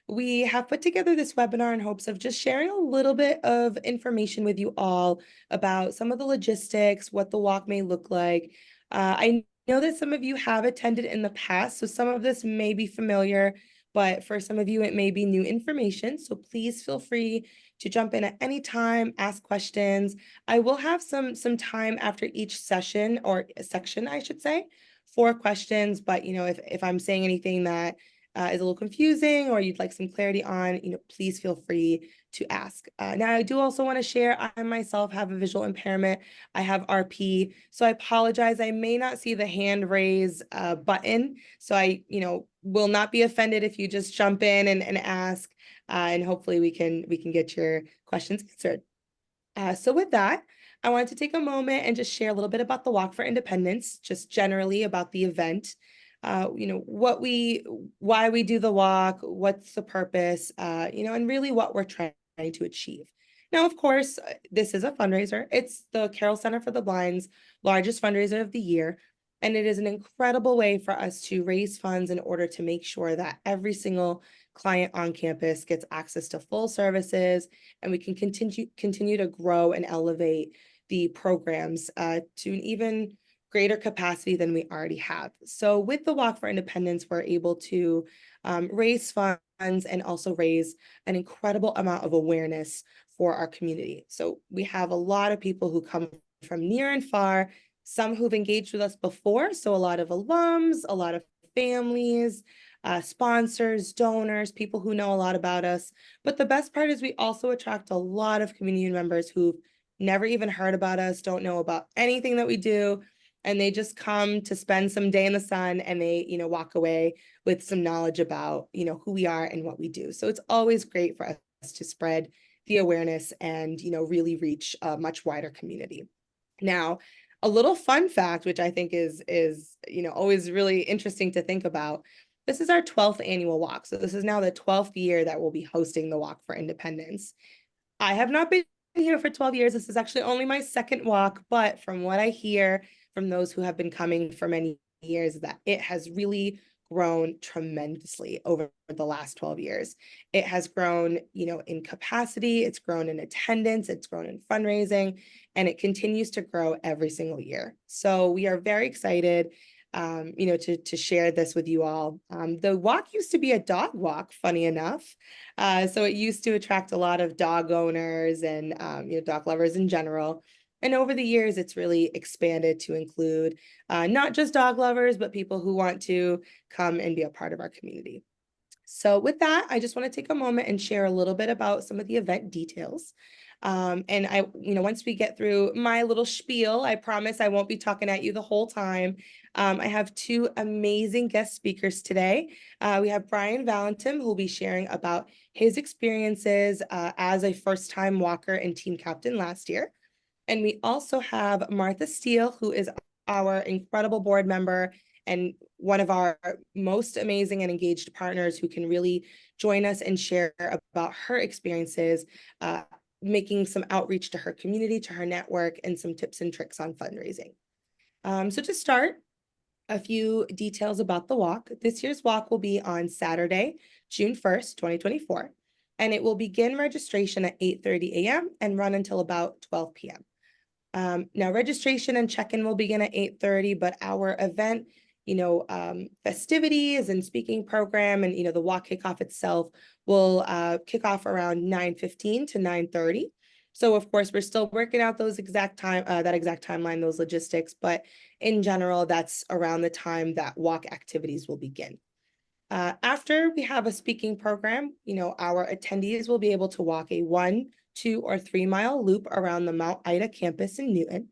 we have put together this webinar in hopes of just sharing a little bit of information with you all about some of the logistics, what the walk may look like. I know that some of you have attended in the past, so some of this may be familiar, but for some of you, it may be new information. So please feel free to jump in at any time, ask questions. I will have some time after each session or section, I should say, for questions. But if I'm saying anything that is a little confusing or you'd like some clarity on, please feel free to ask. Now, I do also want to share, I myself have a visual impairment. I have RP, so I apologize. I may not see the hand raise button. So I, will not be offended if you just jump in and ask, and hopefully we can get your questions answered. So with that, I wanted to take a moment and just share a little bit about the Walk for Independence, just generally about the event. Why we do the walk, what's the purpose, and really what we're trying to achieve. Now, of course, this is a fundraiser. It's the Carroll Center for the Blind's largest fundraiser of the year. And it is an incredible way for us to raise funds in order to make sure that every single client on campus gets access to full services, and we can continue to grow and elevate the programs to an even greater capacity than we already have. So with the Walk for Independence, we're able to raise funds and also raise an incredible amount of awareness for our community. So we have a lot of people who come from near and far, some who've engaged with us before, so a lot of alums, a lot of families, sponsors, donors, people who know a lot about us. But the best part is we also attract a lot of community members who've never even heard about us, don't know about anything that we do, and they just come to spend some day in the sun, and they, walk away with some knowledge about, who we are and what we do. So it's always great for us to spread the awareness and, really reach a much wider community. Now, a little fun fact, which I think is always really interesting to think about. This is our 12th annual walk. So this is now the 12th year that we'll be hosting the Walk for Independence. I have not been here for 12 years. This is actually only my second walk, but from what I hear from those who have been coming for many years, that it has really grown tremendously over the last 12 years. It has grown, in capacity, it's grown in attendance, it's grown in fundraising, and it continues to grow every single year. So we are very excited, to share this with you all. The walk used to be a dog walk, funny enough. So it used to attract a lot of dog owners and, dog lovers in general. And over the years, it's really expanded to include not just dog lovers, but people who want to come and be a part of our community. So with that, I just want to take a moment and share a little bit about some of the event details. And once we get through my little spiel, I promise I won't be talking at you the whole time. I have two amazing guest speakers today. We have Brian Valentin, who will be sharing about his experiences as a first-time walker and team captain last year. And we also have Martha Steele, who is our incredible board member and one of our most amazing and engaged partners, who can really join us and share about her experiences, making some outreach to her community, to her network, and some tips and tricks on fundraising. So to start, a few details about the walk. This year's walk will be on Saturday, June 1st, 2024, and it will begin registration at 8:30 a.m. and run until about 12 p.m. Now, registration and check-in will begin at 8:30, but our event, festivities and speaking program and, the walk kickoff itself will kick off around 9:15 to 9:30. So, of course, we're still working out that exact timeline, those logistics, but in general, that's around the time that walk activities will begin. After we have a speaking program, our attendees will be able to walk a 1, 2, or 3-mile loop around the Mount Ida campus in Newton.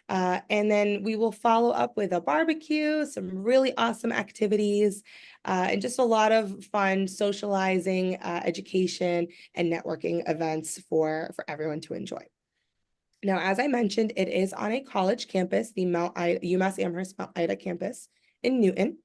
And then we will follow up with a barbecue, some really awesome activities, and just a lot of fun socializing, education, and networking events for everyone to enjoy. Now, as I mentioned, it is on a college campus, the UMass Amherst Mount Ida campus in Newton.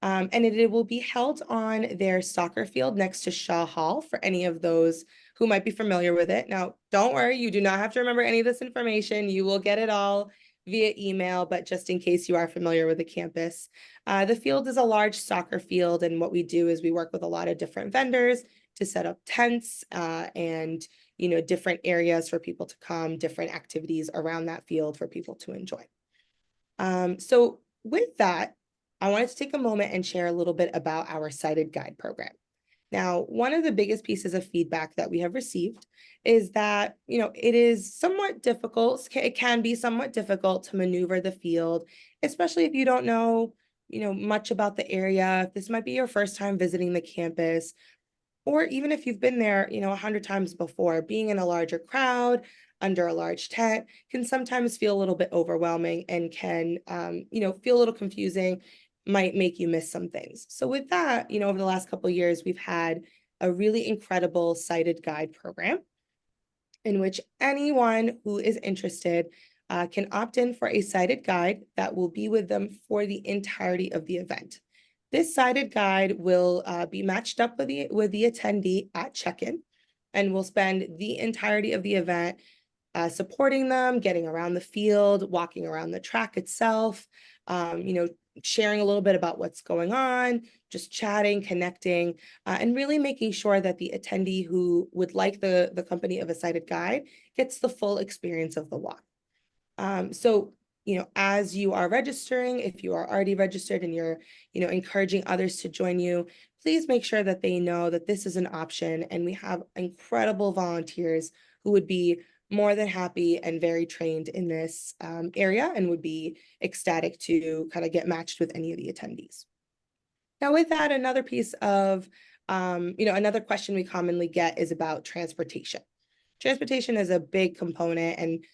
And it will be held on their soccer field next to Shaw Hall for any of those who might be familiar with it. Now, don't worry, you do not have to remember any of this information. You will get it all via email, but just in case you are familiar with the campus. The field is a large soccer field, and what we do is we work with a lot of different vendors to set up tents and different areas for people to come, different activities around that field for people to enjoy. So with that, I wanted to take a moment and share a little bit about our sighted guide program. Now, one of the biggest pieces of feedback that we have received is that, it is somewhat difficult. It can be somewhat difficult to maneuver the field, especially if you don't know, much about the area. If this might be your first time visiting the campus, or even if you've been there, 100 times before, being in a larger crowd under a large tent can sometimes feel a little bit overwhelming and can, feel a little confusing, might make you miss some things. So with that, over the last couple of years, we've had a really incredible sighted guide program in which anyone who is interested can opt in for a sighted guide that will be with them for the entirety of the event. This sighted guide will be matched up with the attendee at check-in, and will spend the entirety of the event supporting them, getting around the field, walking around the track itself, sharing a little bit about what's going on, just chatting, connecting, and really making sure that the attendee who would like the company of a sighted guide gets the full experience of the walk. So, as you are registering, if you are already registered and you're, encouraging others to join you, please make sure that they know that this is an option, and we have incredible volunteers who would be more than happy and very trained in this area and would be ecstatic to kind of get matched with any of the attendees. Now, with that, another piece of, another question we commonly get is about transportation. Transportation is a big component, and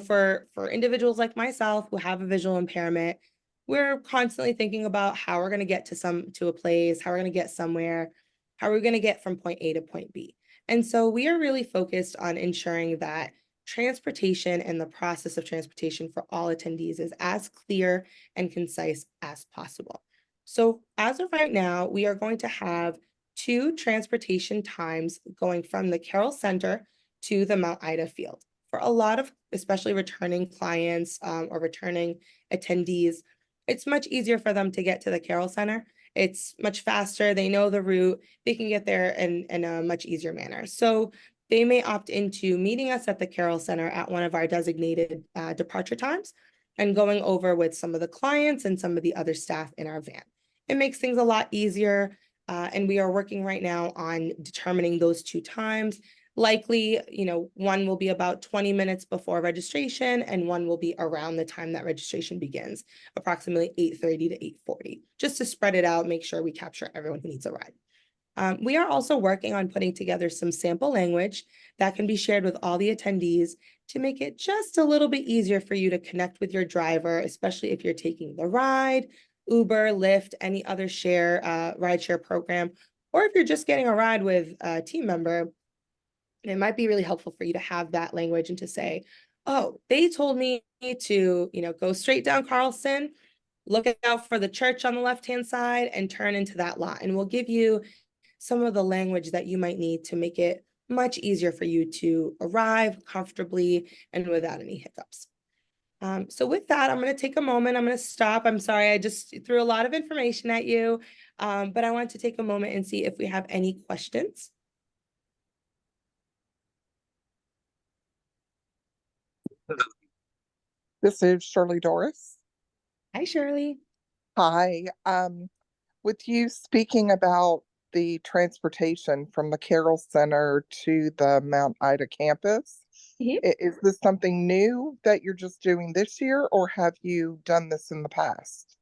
for individuals like myself who have a visual impairment, we're constantly thinking about how we're going to get to a place, how we're going to get somewhere, how we're going to get from point A to point B. And so we are really focused on ensuring that transportation and the process of transportation for all attendees is as clear and concise as possible. So as of right now, we are going to have 2 transportation times going from the Carroll Center to the Mount Ida field. For a lot of, especially returning clients or returning attendees, it's much easier for them to get to the Carroll Center. It's much faster. They know the route. They can get there in a much easier manner. So they may opt into meeting us at the Carroll Center at one of our designated departure times and going over with some of the clients and some of the other staff in our van. It makes things a lot easier. And we are working right now on determining those 2 times. Likely, one will be about 20 minutes before registration, and one will be around the time that registration begins, approximately 8:30 to 8:40, just to spread it out, make sure we capture everyone who needs a ride. We are also working on putting together some sample language that can be shared with all the attendees to make it just a little bit easier for you to connect with your driver, especially if you're taking the ride, Uber, Lyft, any other rideshare program, or if you're just getting a ride with a team member. It might be really helpful for you to have that language and to say, oh, they told me to, go straight down Carlson, look out for the church on the left-hand side and turn into that lot. And we'll give you some of the language that you might need to make it much easier for you to arrive comfortably and without any hiccups. So with that, I'm going to take a moment. I'm going to stop. I'm sorry, I just threw a lot of information at you, but I want to take a moment and see if we have any questions. This is Shirley Doris. Hi, Shirley. Hi. With you speaking about the transportation from the Carroll Center to the Mount Ida campus, is this something new that you're just doing this year, or have you done this in the past?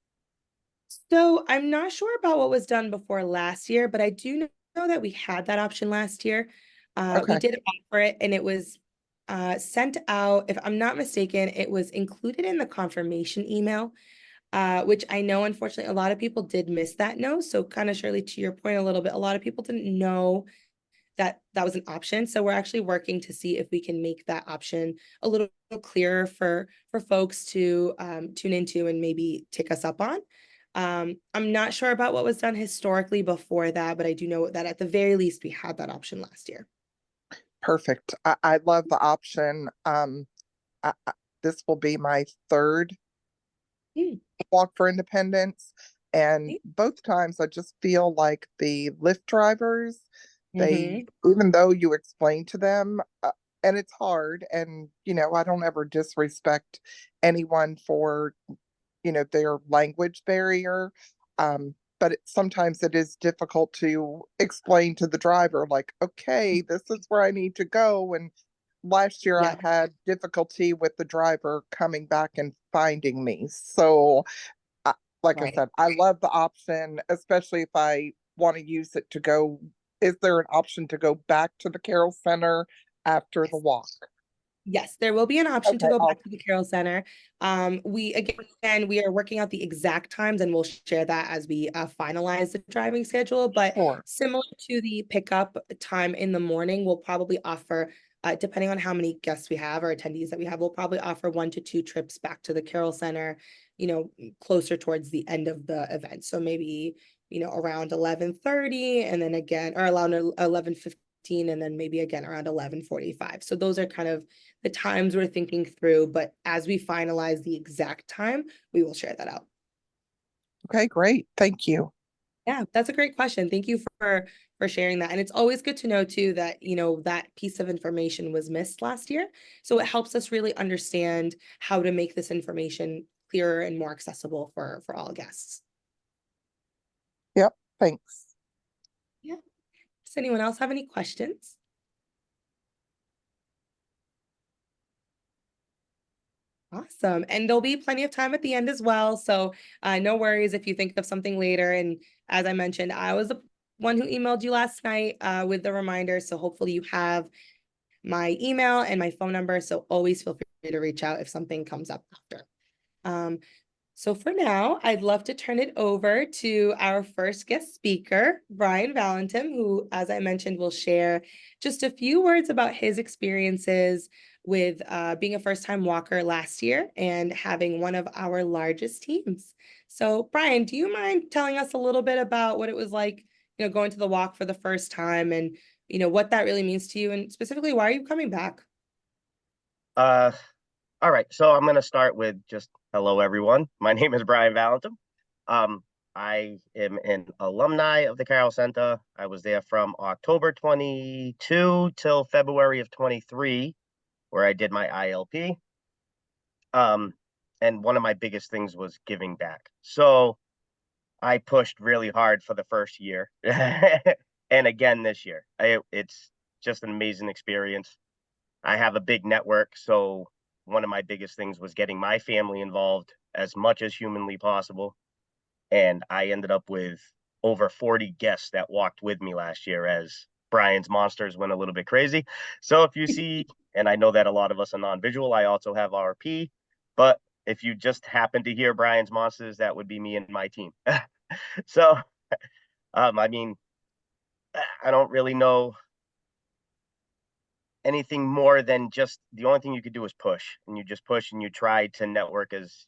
So I'm not sure about what was done before last year, but I do know that we had that option last year. We Okay, did offer it, and it was sent out. If I'm not mistaken, it was included in the confirmation email, which I know, unfortunately, a lot of people did miss that note. So kind of, Shirley, to your point a little bit, a lot of people didn't know that that was an option. So we're actually working to see if we can make that option a little clearer for folks to tune into and maybe take us up on. I'm not sure about what was done historically before that, but I do know that at the very least we had that option last year. perfect. I love the option. this will be my third Mm, Walk for Independence. And see? both times I just feel like the Lyft drivers, they, Mm-hmm. even though you explain to them, and it's hard, and, I don't ever disrespect anyone for, their language barrier. But sometimes it is difficult to explain to the driver, like, okay, this is where I need to go. And last year I Yeah, had difficulty with the driver coming back and finding me. So, I, like I right. said, I love the option, especially if I want to use it to go. Is there an option to go back to the Carroll Center after the Yes. walk? Yes, there will be an option to Okay, go I'll back to the Carroll Center. We again, we are working out the exact times, and we'll share that as we finalize the driving schedule. But sure. similar to the pickup time in the morning, we'll probably offer, depending on how many guests we have or attendees that we have, we'll probably offer 1 to 2 trips back to the Carroll Center, closer towards the end of the event. So maybe, around 11:30, and then again, or around 11:15, and then maybe again around 11:45. So those are kind of the times we're thinking through, but as we finalize the exact time, we will share that out. Okay, great. Thank you. Yeah, that's a great question. Thank you for sharing that. And it's always good to know too that, that piece of information was missed last year. So it helps us really understand how to make this information clearer and more accessible for all guests. Yep, thanks. Yeah. Does anyone else have any questions? Awesome. And there'll be plenty of time at the end as well. So no worries if you think of something later. And as I mentioned, I was the one who emailed you last night with the reminder. So hopefully you have my email and my phone number. So always feel free to reach out if something comes up after. Um, so for now, I'd love to turn it over to our first guest speaker, Brian Valentin, who, as I mentioned, will share just a few words about his experiences with being a first-time walker last year and having one of our largest teams. So Brian, do you mind telling us a little bit about what it was like, going to the walk for the first time and, what that really means to you and specifically, why are you coming back? Uh, all right. So I'm going to start with just hello, everyone. My name is Brian Valentin. I am an alumni of the Carroll Center. I was there from October 22 till February of 23, where I did my ILP. Um, and one of my biggest things was giving back. So I pushed really hard for the first year and again this year. It's just an amazing experience. I have a big network, so one of my biggest things was getting my family involved as much as humanly possible. And I ended up with over 40 guests that walked with me last year as Brian's monsters went a little bit crazy. So if you see, and I know that a lot of us are non-visual, I also have RP, but if you just happen to hear Brian's monsters, that would be me and my team. So, I mean, I don't really know anything more than just the only thing you could do is push, and you just push and you try to network as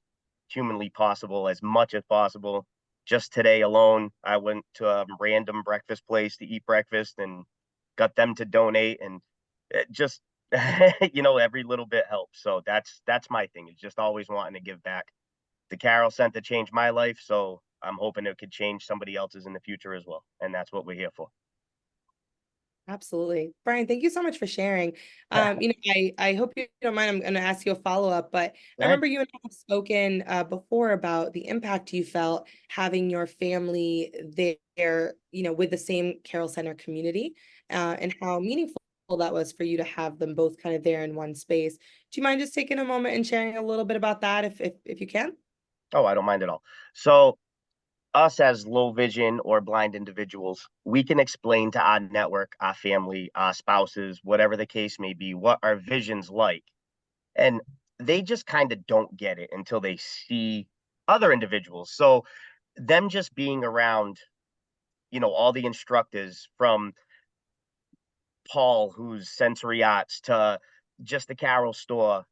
humanly possible, as much as possible. Just today alone, I went to a random breakfast place to eat breakfast and got them to donate, and it just every little bit helps. So that's my thing. It's just always wanting to give back. The Carroll Center changed my life, so I'm hoping it could change somebody else's in the future as well, and that's what we're here for. Absolutely. Brian, thank you so much for sharing. I hope you don't mind, I'm going to ask you a follow-up, but I Go ahead. remember you and I have spoken before about the impact you felt having your family there, with the same Carroll Center community, and how meaningful that was for you to have them both kind of there in one space. Do you mind just taking a moment and sharing a little bit about that if you can? Oh, I don't mind at all. So us as low vision or blind individuals, we can explain to our network, our family, our spouses, whatever the case may be, what our vision's like. And they just kind of don't get it until they see other individuals. So them just being around, all the instructors from Paul, who's sensory arts, to just the Carol store,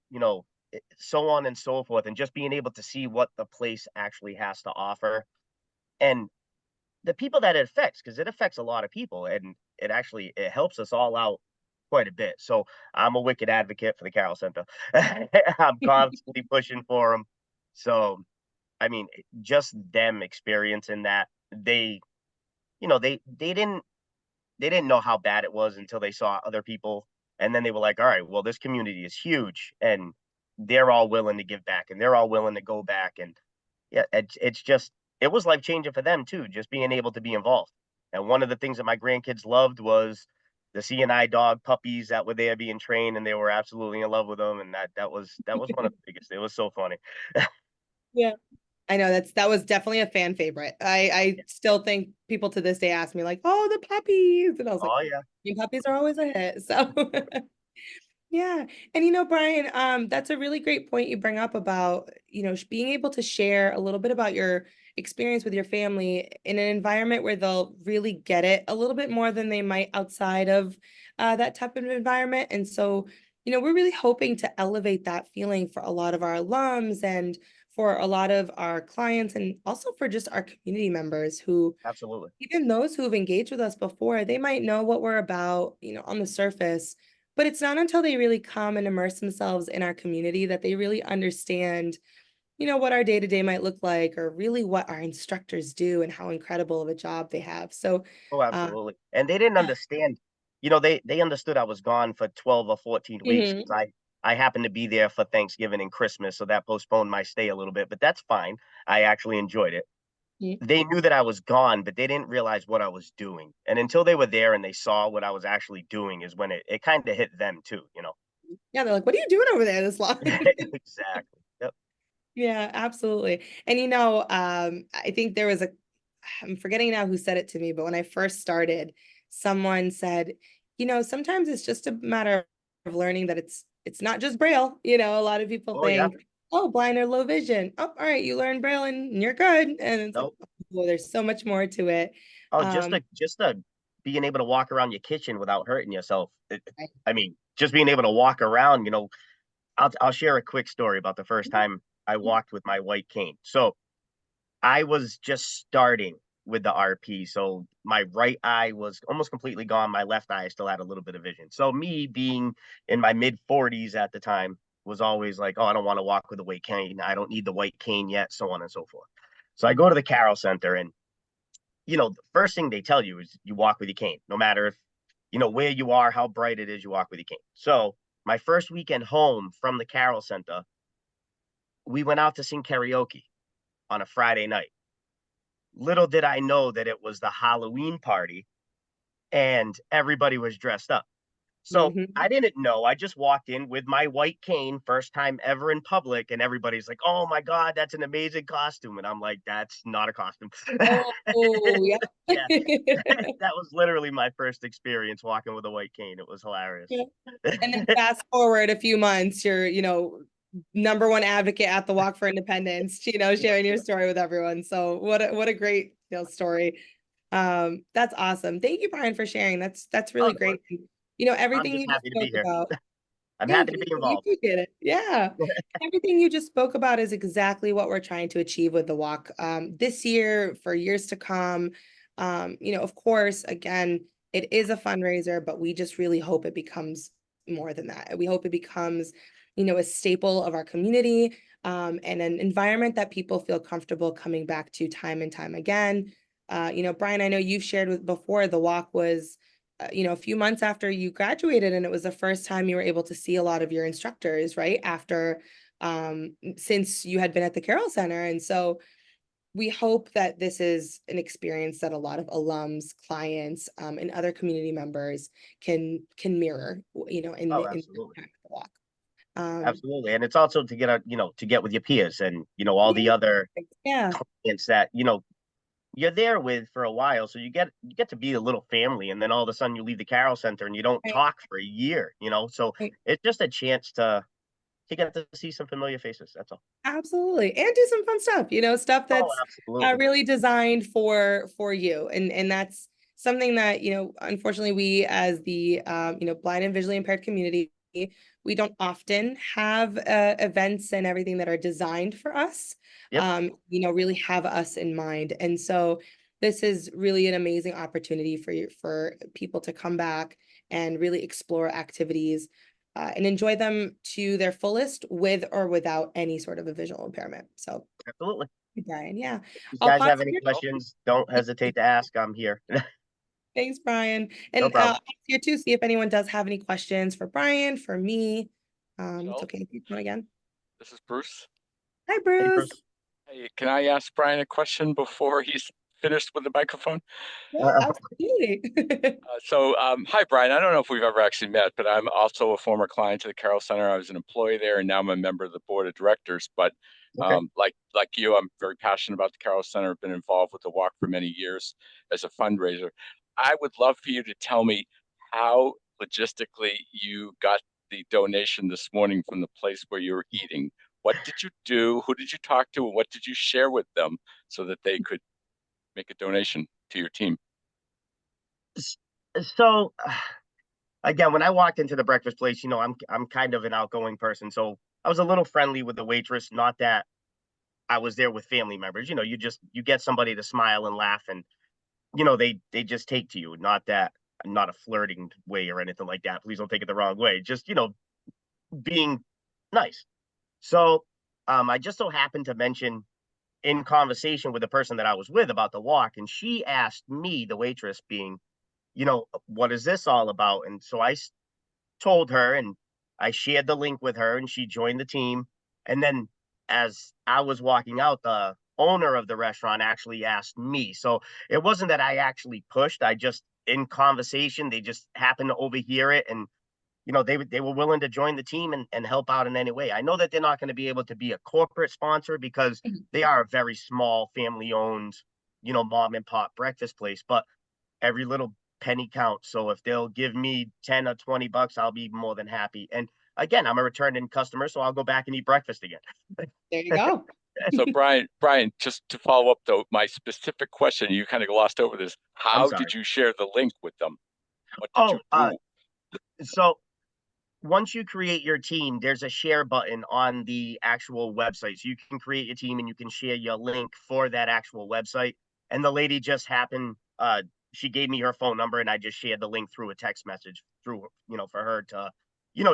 so on and so forth, and just being able to see what the place actually has to offer. And the people that it affects, because it affects a lot of people, and it helps us all out quite a bit. So I'm a wicked advocate for the Carroll Center. I'm constantly pushing for them. So I mean, just them experiencing that, they didn't know how bad it was until they saw other people, and then they were like, all right, well, this community is huge, and they're all willing to give back, and they're all willing to go back, and yeah, it's just it was life changing for them too, just being able to be involved. And one of the things that my grandkids loved was the CNI dog puppies that were there being trained, and they were absolutely in love with them, and that was one of the biggest. It was so funny. Yeah. I know that was definitely a fan favorite. I still think people to this day ask me like, "Oh, the puppies," and I was like, Oh yeah, "Your puppies are always a hit." So yeah. And Brian, that's a really great point you bring up about, being able to share a little bit about your experience with your family in an environment where they'll really get it a little bit more than they might outside of that type of environment. And so, we're really hoping to elevate that feeling for a lot of our alums and for a lot of our clients and also for just our community members who absolutely. even those who've engaged with us before, they might know what we're about, on the surface, but it's not until they really come and immerse themselves in our community that they really understand, what our day-to-day might look like or really what our instructors do and how incredible of a job they have. So, Oh, uh, absolutely. And they didn't understand, they understood I was gone for 12 or 14 weeks mhm, because I happened to be there for Thanksgiving and Christmas, so that postponed my stay a little bit, but that's fine. I actually enjoyed it. mhm. They knew that I was gone, but they didn't realize what I was doing. And until they were there and they saw what I was actually doing is when it kind of hit them too. Yeah, they're like, what are you doing over there this long? Exactly. Yep. Yeah, absolutely. And I think I'm forgetting now who said it to me, but when I first started, someone said, sometimes it's just a matter of learning that it's not just Braille. A lot of people Oh yeah. think, oh, blind or low vision. Oh, all right, you learn Braille and you're good. And it's like, Nope. oh, there's so much more to it. Oh, just Um, a just a being able to walk around your kitchen without hurting yourself. I- I mean, just being able to walk around. I'll share a quick story about the first time I walked with my white cane. So I was just starting with the RP. So my right eye was almost completely gone. My left eye still had a little bit of vision. So me being in my mid 40s at the time was always like, oh, I don't want to walk with a white cane. I don't need the white cane yet, so on and so forth. So I go to the Carroll Center, and the first thing they tell you is you walk with your cane, no matter if where you are, how bright it is, you walk with your cane. So my first weekend home from the Carroll Center, we went out to sing karaoke on a Friday night. Little did I know that it was the Halloween party and everybody was dressed up. So Mhm. I didn't know. I just walked in with my white cane, first time ever in public, and everybody's like, "Oh my God, that's an amazing costume!" And I'm like, "That's not a costume." Oh, yeah. Yeah, that was literally my first experience walking with a white cane. It was hilarious. Yeah. And then fast forward a few months, you're, number one advocate at the Walk for Independence, sharing your story with everyone. So what a great, story. That's awesome. Thank you, Brian, for sharing. That's Oh, really no, great. I'm Everything just you just happy to be spoke here. about. I'm Yeah, happy to be we involved. appreciate it. Yeah. Everything you just spoke about is exactly what we're trying to achieve with the walk this year, for years to come. Of course, again, it is a fundraiser, but we just really hope it becomes more than that. We hope it becomes, a staple of our community, and an environment that people feel comfortable coming back to time and time again. Brian, I know you've shared with before the walk was a few months after you graduated, and it was the first time you were able to see a lot of your instructors, right? After, since you had been at the Carroll Center. And so we hope that this is an experience that a lot of alums, clients, and other community members can mirror, Oh, in the absolutely. time of the walk. Um, Absolutely. And it's also to get with your peers and, all the yeah, other yeah, clients that, you're there with for a while. So you get to be a little family. And then all of a sudden you leave the Carroll Center and you don't right, talk for a year. So right. it's just a chance to get to see some familiar faces. That's all. Absolutely. And do some fun stuff, stuff Oh, that's absolutely. really designed for you. And that's something that, unfortunately we as the blind and visually impaired community, we don't often have events and everything that are designed for us, Yep. really have us in mind. And so this is really an amazing opportunity for people to come back and really explore activities and enjoy them to their fullest with or without any sort of a visual impairment. So, Absolutely. Brian, yeah, If you I'll guys pause have any here. questions, don't hesitate to ask. I'm here. Thanks, Brian. No And problem. here too, see if anyone does have any questions for Brian, for me. It's Michelle? okay if you come again. This is Bruce. Hi, Hey, Bruce. Bruce. Hey, can I ask Brian a question before he's finished with the microphone? Yeah, absolutely. Hi, Brian. I don't know if we've ever actually met, but I'm also a former client to the Carroll Center. I was an employee there, and now I'm a member of the board of directors. But Okay. like you, I'm very passionate about the Carroll Center. I've been involved with the walk for many years as a fundraiser. I would love for you to tell me how logistically you got the donation this morning from the place where you were eating. What did you do? Who did you talk to? And what did you share with them so that they could make a donation to your team? So again, when I walked into the breakfast place, I'm kind of an outgoing person, so I was a little friendly with the waitress. Not that I was there with family members. You get somebody to smile and laugh, and they just take to you. Not a flirting way or anything like that. Please don't take it the wrong way. Just being nice. So I just so happened to mention in conversation with the person that I was with about the walk, and she asked me, the waitress being, what is this all about? And so I told her, and I shared the link with her, and she joined the team. And then as I was walking out, the owner of the restaurant actually asked me. So it wasn't that I actually pushed. I just, in conversation, they just happened to overhear it, and they were willing to join the team and help out in any way. I know that they're not going to be able to be a corporate sponsor because they are a very small family owned, mom and pop breakfast place, but every little penny counts. So if they'll give me 10 or 20 bucks, I'll be more than happy. And again, I'm a returning customer, so I'll go back and eat breakfast again. There you go. So Brian, just to follow up though, my specific question, you kind of glossed over this. I'm How sorry. did you share the link with them? What did you Oh, do? so once you create your team, there's a share button on the actual website. So you can create your team and you can share your link for that actual website. And the lady just happened, she gave me her phone number and I just shared the link through a text message for her to,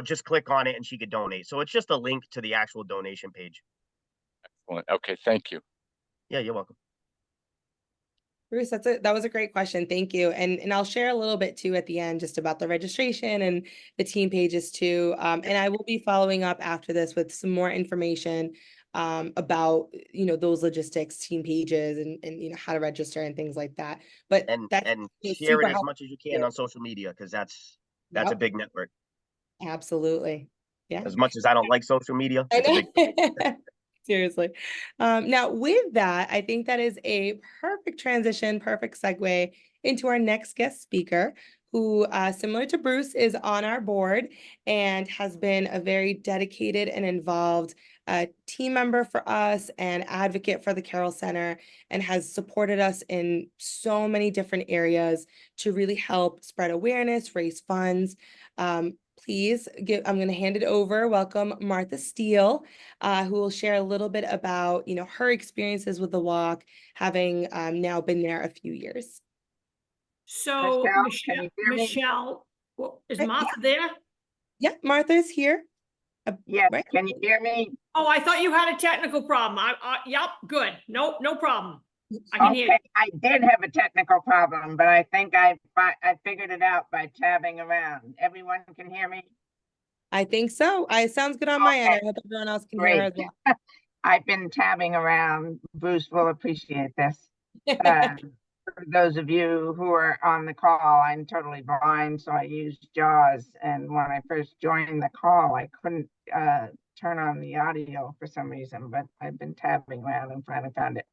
just click on it and she could donate. So it's just a link to the actual donation page. Excellent. Okay, thank you. Yeah, you're welcome. Bruce, that was a great question. Thank you. And I'll share a little bit too at the end just about the registration and the team pages too. And I will be following up after this with some more information about those logistics, team pages, and how to register and things like that. But And that's share super it as helpful. much as you can on social media because that's a Yep, big network. absolutely. Yeah. As much as I don't like social media, I it's a big know. Seriously. Now, with that, I think that is a perfect transition, perfect segue into our next guest speaker, who, similar to Bruce, is on our board and has been a very dedicated and involved team member for us and advocate for the Carroll Center, and has supported us in so many different areas to really help spread awareness, raise funds. I'm going to hand it over. Welcome, Martha Steele, who will share a little bit about, her experiences with the walk, having now been there a few years. So Michelle, can you hear me? Michelle, is Yeah. Martha there? Yeah, Martha's here. Yes, Right. can you hear me? Oh, I thought you had a technical problem. Yep, good. No problem. I can hear you. Okay, I did have a technical problem, but I think I figured it out by tabbing around. Everyone can hear me? I think so. It sounds good on my end. I Okay, hope everyone else can hear her as great. I've been tabbing around. Bruce will appreciate this. well. For those of you who are on the call, I'm totally blind, so I use JAWS. And when I first joined the call, I couldn't turn on the audio for some reason, but I've been tabbing around and finally found it.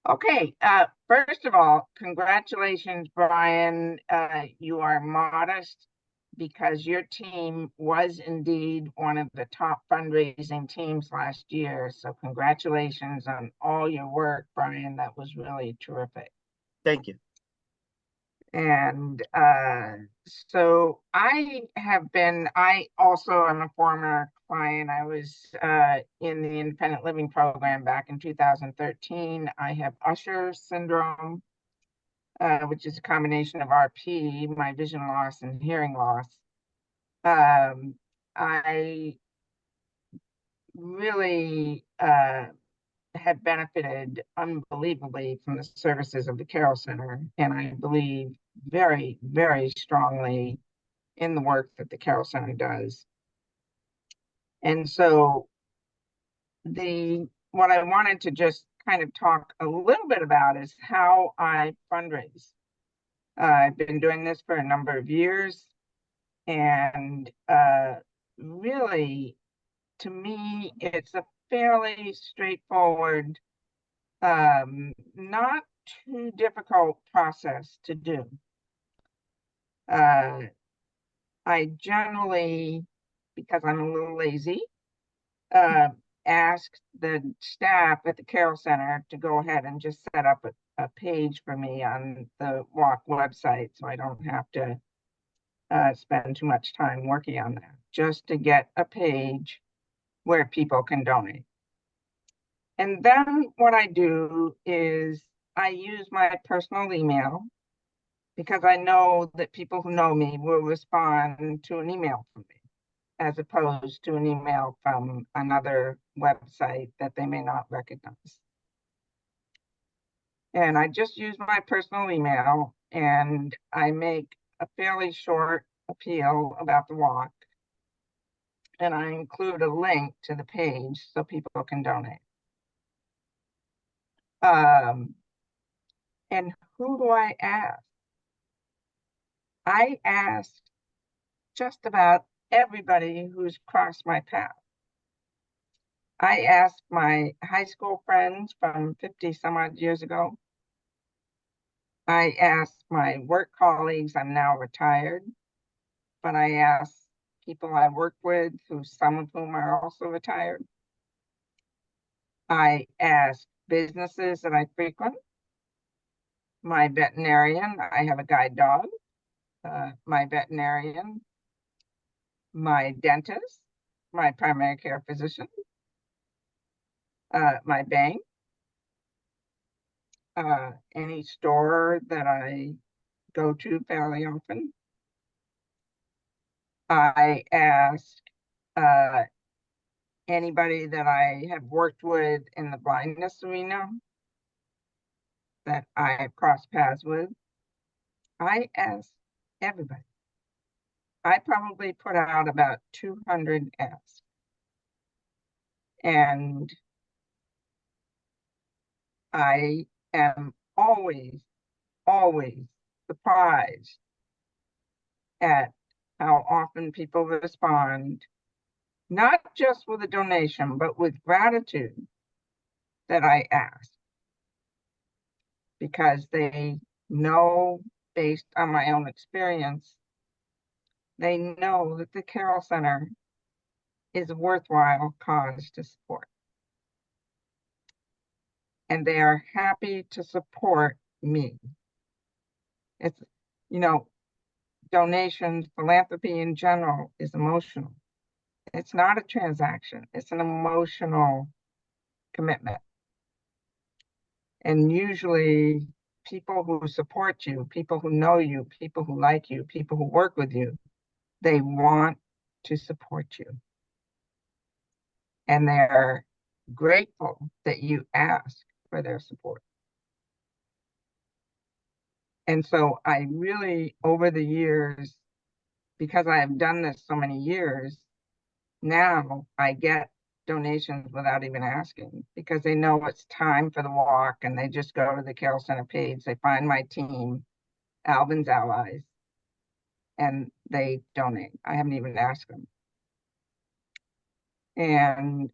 Okay, first of all, congratulations, Brian. You are modest because your team was indeed one of the top fundraising teams last year. So congratulations on all your work, Brian. That was really terrific. Thank you. And so I also am a former client. I was in the independent living program back in 2013. I have Usher syndrome. which is a combination of RP, my vision loss and hearing loss. I really have benefited unbelievably from the services of the Carroll Center, and I believe very, very strongly in the work that the Carroll Center does. And so what I wanted to just kind of talk a little bit about is how I fundraise. I've been doing this for a number of years, and really, to me, it's a fairly straightforward, not too difficult process to do. I generally, because I'm a little lazy, ask the staff at the Carroll Center to go ahead and just set up a page for me on the walk website, so I don't have to spend too much time working on that, just to get a page where people can donate. And then what I do is I use my personal email, because I know that people who know me will respond to an email from me, as opposed to an email from another website that they may not recognize. And I just use my personal email, and I make a fairly short appeal about the walk, and I include a link to the page so people can donate. And who do I ask? I ask just about everybody who's crossed my path. I asked my high school friends from 50 some odd years ago. I asked my work colleagues, I'm now retired, but I asked people I work with, who some of whom are also retired. I asked businesses that I frequent, my veterinarian, I have a guide dog, my veterinarian, my dentist, my primary care physician, my bank, any store that I go to fairly often. I ask anybody that I have worked with in the blindness arena that I have crossed paths with. I ask everybody. I probably put out about 200 asks. And I am always, always surprised at how often people respond, not just with a donation, but with gratitude that I ask, because they know, based on my own experience, they know that the Carroll Center is a worthwhile cause to support. And they are happy to support me. It's, you know, donations, philanthropy in general is emotional. It's not a transaction, it's an emotional commitment. And usually people who support you, people who know you, people who like you, people who work with you, they want to support you. And they're grateful that you ask for their support. And so I really, over the years, because I have done this so many years, now I get donations without even asking, because they know it's time for the walk, and they just go to the Carroll Center page, they find my team, Alvin's Allies, and they donate. I haven't even asked them. And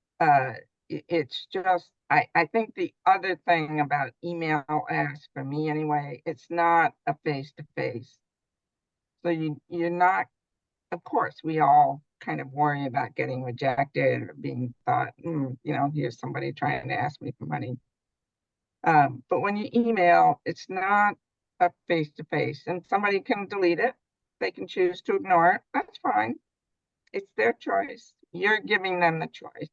it's just, I think the other thing about email asks, for me anyway, it's not a face-to-face. So you're not, of course, we all kind of worry about getting rejected or being thought, you know, here's somebody trying to ask me for money. But when you email, it's not a face-to-face, and somebody can delete it. They can choose to ignore it. That's fine. It's their choice. You're giving them the choice.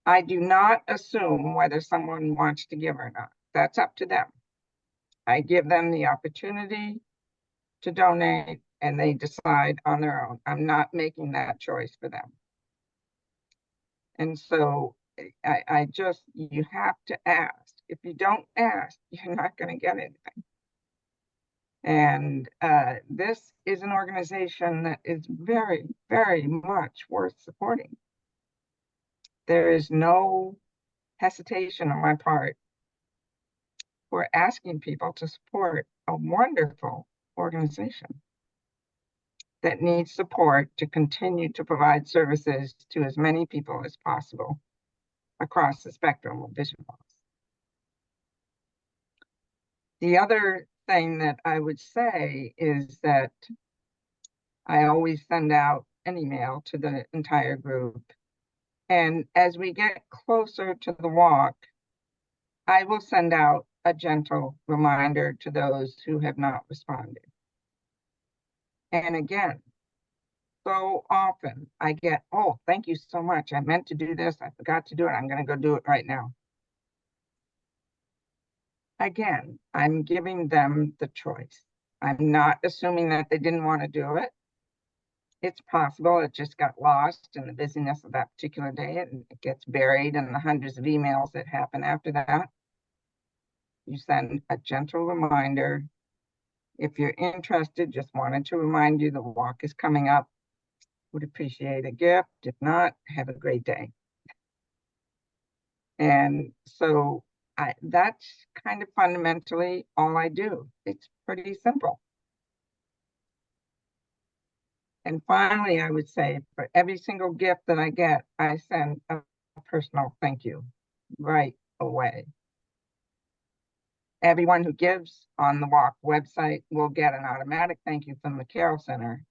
I do not assume whether someone wants to give or not. That's up to them. I give them the opportunity to donate and they decide on their own. I'm not making that choice for them. And so I just, you have to ask. If you don't ask, you're not going to get anything. And this is an organization that is very, very much worth supporting. There is no hesitation on my part for asking people to support a wonderful organization that needs support to continue to provide services to as many people as possible across the spectrum of vision loss. The other thing that I would say is that I always send out an email to the entire group. And as we get closer to the walk, I will send out a gentle reminder to those who have not responded. And again, so often I get, oh, thank you so much. I meant to do this. I forgot to do it. I'm going to go do it right now. Again, I'm giving them the choice. I'm not assuming that they didn't want to do it. It's possible it just got lost in the busyness of that particular day and it gets buried in the hundreds of emails that happen after that. You send a gentle reminder. If you're interested, just wanted to remind you the walk is coming up. Would appreciate a gift. If not, have a great day. And so that's kind of fundamentally all I do. It's pretty simple. And finally, I would say for every single gift that I get, I send a personal thank you right away. Everyone who gives on the walk website will get an automatic thank you from the Carroll Center.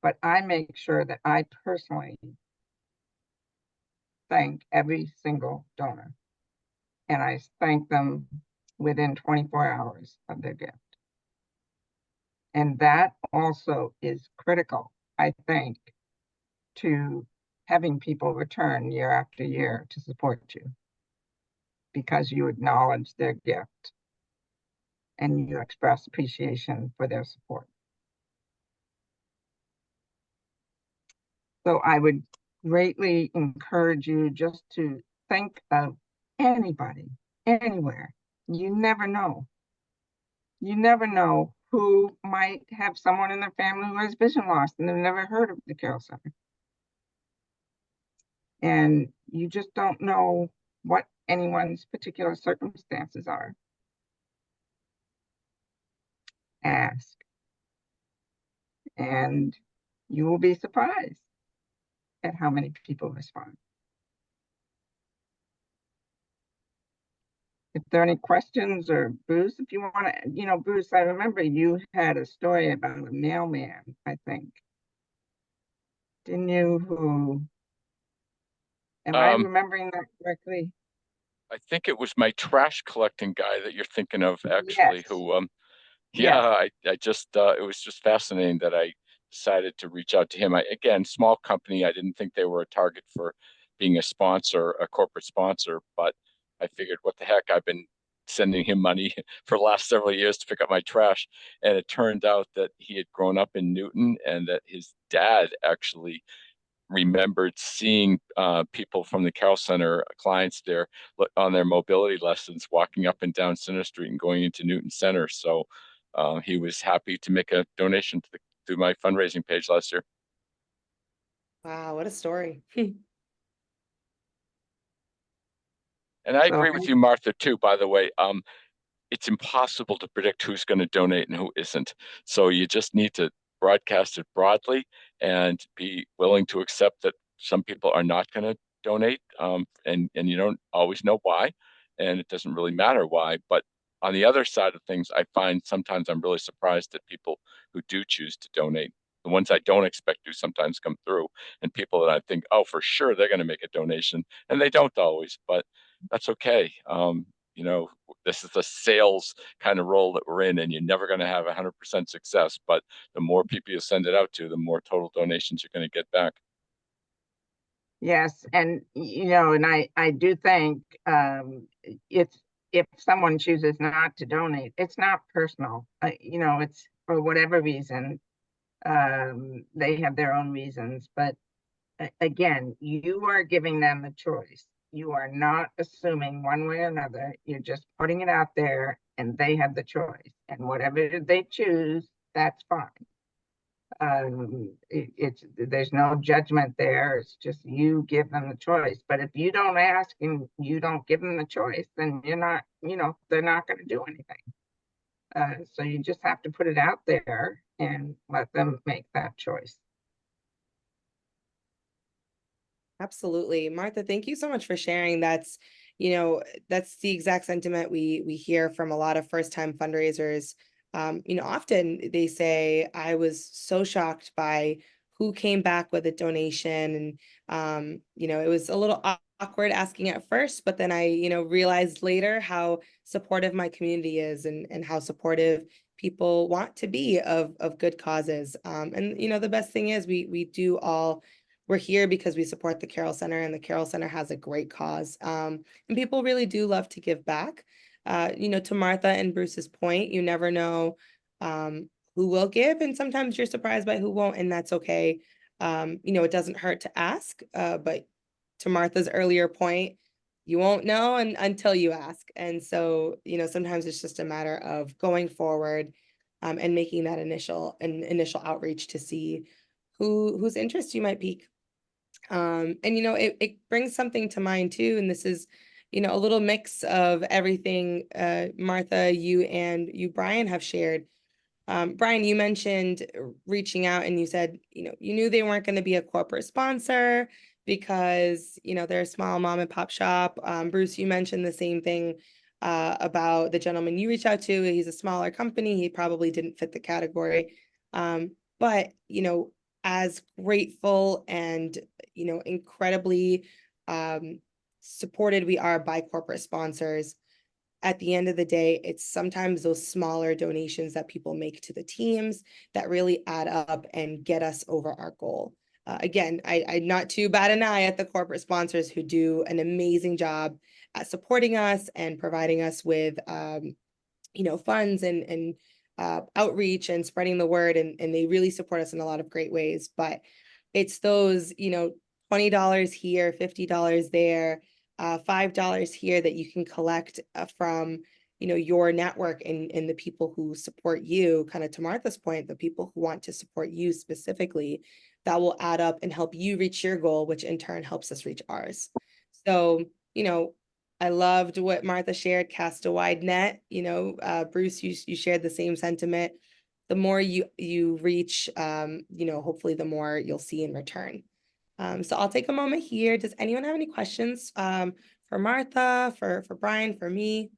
But I make sure that I personally thank every single donor. And I thank them within 24 hours of their gift. And that also is critical, I think, to having people return year after year to support you, because you acknowledge their gift and you express appreciation for their support. So I would greatly encourage you just to think of anybody, anywhere. You never know. You never know who might have someone in their family who has vision loss and they've never heard of the Carroll Center. And you just don't know what anyone's particular circumstances are. Ask. And you will be surprised at how many people respond. If there are any questions, or Bruce, if you want to, Bruce, I remember you had a story about a mailman, I think. Didn't you? Am I remembering that correctly? I think it was my trash collecting guy that you're thinking of, actually, Yes. who yeah, I just it was just fascinating that I decided to reach out to him. Again, small company. I didn't think they were a target for being a sponsor, a corporate sponsor, but I figured, what the heck? I've been sending him money for the last several years to pick up my trash, and it turned out that he had grown up in Newton and that his dad actually remembered seeing people from the Carroll Center, clients there, on their mobility lessons, walking up and down Center Street and going into Newton Center. So he was happy to make a donation to my fundraising page last year. Wow, what a story. And I So agree with you, Martha, too, by the way. It's impossible to predict who's going to donate and who isn't. So you just need to broadcast it broadly and be willing to accept that some people are not going to donate, and you don't always know why, and it doesn't really matter why. But on the other side of things, I find sometimes I'm really surprised at people who do choose to donate. The ones I don't expect to sometimes come through, and people that I think, oh, for sure they're going to make a donation, and they don't always, but that's okay. This is a sales kind of role that we're in, and you're never going to have 100% success. But the more people you send it out to, the more total donations you're going to get back. yes, and and I do think it's if someone chooses not to donate, it's not personal. You know, it's for whatever reason. They have their own reasons, but again, you are giving them the choice. You are not assuming one way or another. You're just putting it out there and they have the choice. And whatever they choose, that's fine. There's no judgment there. It's just you give them the choice. But if you don't ask and you don't give them the choice, then you're not, you know, they're not going to do anything. So you just have to put it out there and let them make that choice. Absolutely. Martha, thank you so much for sharing. That's, you know, that's the exact sentiment we hear from a lot of first-time fundraisers. You know, often they say, I was so shocked by who came back with a donation. And, you know, it was a little awkward asking at first, but then I, you know, realized later how supportive my community is and how supportive people want to be of good causes. And, you know, the best thing is we do all, we're here because we support the Carroll Center, and the Carroll Center has a great cause. And people really do love to give back. You know, to Martha and Bruce's point, you never know who will give, and sometimes you're surprised by who won't, and that's okay. You know, it doesn't hurt to ask, but to Martha's earlier point, you won't know until you ask. And so, you know, sometimes it's just a matter of going forward and making that initial outreach to see whose interest you might pique. And you know, it brings something to mind too, and this is, you know, a little mix of everything Martha, you, Brian, have shared. Brian, you mentioned reaching out and you said, you know, you knew they weren't going to be a corporate sponsor because, you know, they're a small mom and pop shop. Bruce, you mentioned the same thing about the gentleman you reached out to. He's a smaller company. He probably didn't fit the category. But, you know, as grateful and, you know, incredibly supported we are by corporate sponsors, at the end of the day, it's sometimes those smaller donations that people make to the teams that really add up and get us over our goal. Again, I'm not too bad an eye at the corporate sponsors who do an amazing job at supporting us and providing us with, you know, funds and outreach and spreading the word, and they really support us in a lot of great ways. But it's those, you know, $20 here, $50 there, $5 here that you can collect from, you know, your network and the people who support you, kind of to Martha's point, the people who want to support you specifically, that will add up and help you reach your goal, which in turn helps us reach ours. So, you know, I loved what Martha shared, cast a wide net. You know, Bruce, you shared the same sentiment. The more you reach, you know, hopefully the more you'll see in return. So I'll take a moment here. Does anyone have any questions for Martha, for Brian, for me?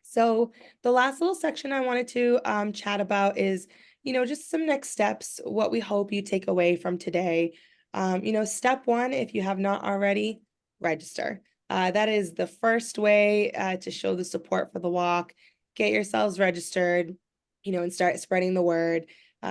So the last little section I wanted to chat about is, you know, just some next steps, what we hope you take away from today. You know, step one, if you have not already, register. That is the first way to show the support for the walk. Get yourselves registered, you know, and start spreading the word.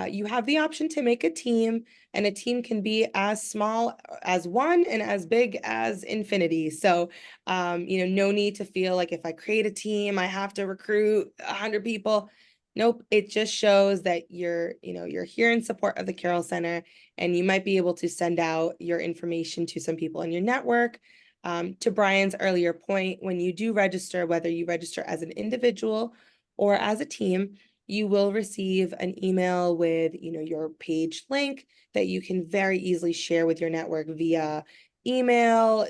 You have the option to make a team, and a team can be as small as one and as big as infinity. So, you know, no need to feel like if I create a team, I have to recruit 100 people. Nope, it just shows that you're, you know, you're here in support of the Carroll Center, and you might be able to send out your information to some people in your network. To Brian's earlier point, when you do register, whether you register as an individual or as a team, you will receive an email with, you know, your page link that you can very easily share with your network via email,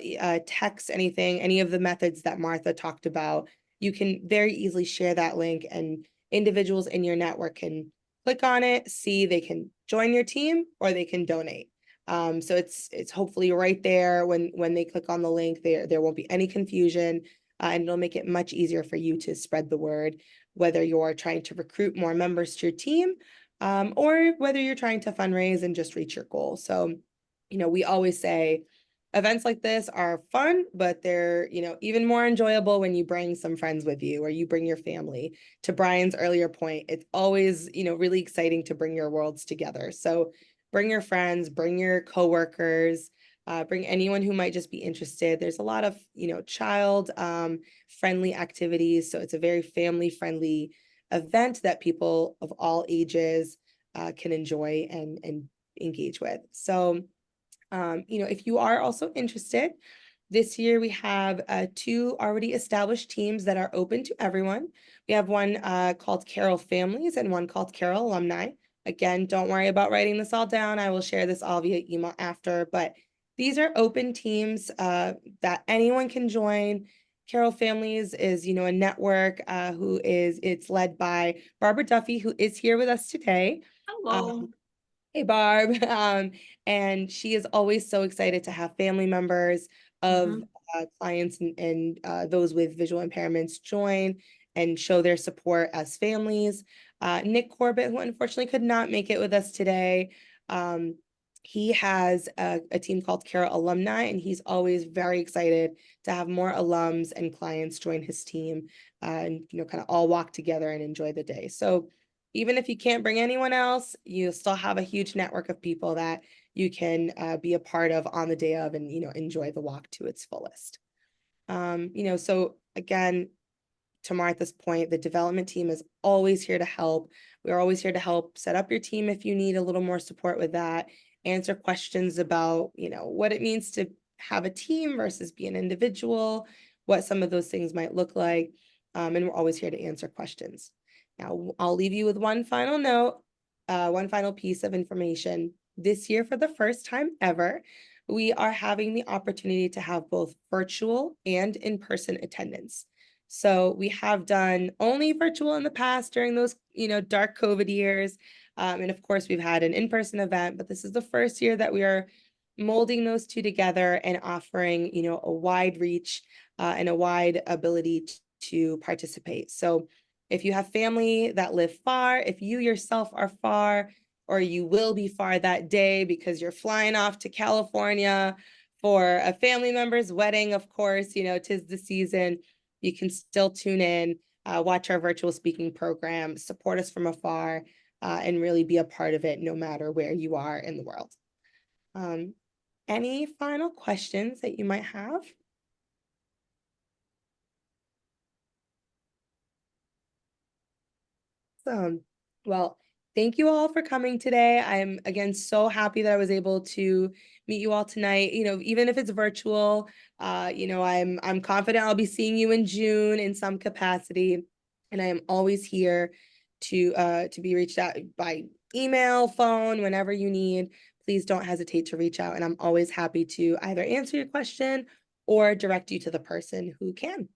text, anything, any of the methods that Martha talked about. You can very easily share that link, and individuals in your network can click on it, see they can join your team or they can donate. So it's hopefully right there when they click on the link, there won't be any confusion, and it'll make it much easier for you to spread the word, whether you're trying to recruit more members to your team, or whether you're trying to fundraise and just reach your goal. So, you know, we always say events like this are fun, but they're, you know, even more enjoyable when you bring some friends with you or you bring your family. To Brian's earlier point, it's always, you know, really exciting to bring your worlds together. So bring your friends, bring your coworkers, bring anyone who might just be interested. There's a lot of, child friendly activities. So it's a very family friendly event that people of all ages can enjoy and engage with. So, if you are also interested, this year we have 2 already established teams that are open to everyone. We have one called Carroll Families and one called Carroll Alumni. Again, don't worry about writing this all down. I will share this all via email after, but these are open teams that anyone can join. Carroll Families is, a network it's led by Barbara Duffy, who is here with us today. Hello. Hey, Barb. And she is always so excited to have family members of clients and those with visual impairments join and show their support as families. Nick Corbett, who unfortunately could not make it with us today, he has a team called Carroll Alumni, and he's always very excited to have more alums and clients join his team and, kind of all walk together and enjoy the day. So even if you can't bring anyone else, you still have a huge network of people that you can be a part of on the day of and, enjoy the walk to its fullest. So again, Tamar, at this point, the development team is always here to help. We're always here to help set up your team if you need a little more support with that, answer questions about, what it means to have a team versus be an individual, what some of those things might look like. And we're always here to answer questions. Now, I'll leave you with one final note, one final piece of information. This year, for the first time ever, we are having the opportunity to have both virtual and in-person attendance. So we have done only virtual in the past during those, dark COVID years. And of course, we've had an in-person event, but this is the first year that we are molding those two together and offering, a wide reach and a wide ability to participate. So if you have family that live far, if you yourself are far, or you will be far that day because you're flying off to California for a family member's wedding, of course, 'tis the season. You can still tune in, watch our virtual speaking program, support us from afar, and really be a part of it no matter where you are in the world. Any final questions that you might have? Well, thank you all for coming today. I'm again so happy that I was able to meet you all tonight. Even if it's virtual, I'm confident I'll be seeing you in June in some capacity, and I am always here to be reached out by email, phone, whenever you need. Please don't hesitate to reach out, and I'm always happy to either answer your question or direct you to the person who can.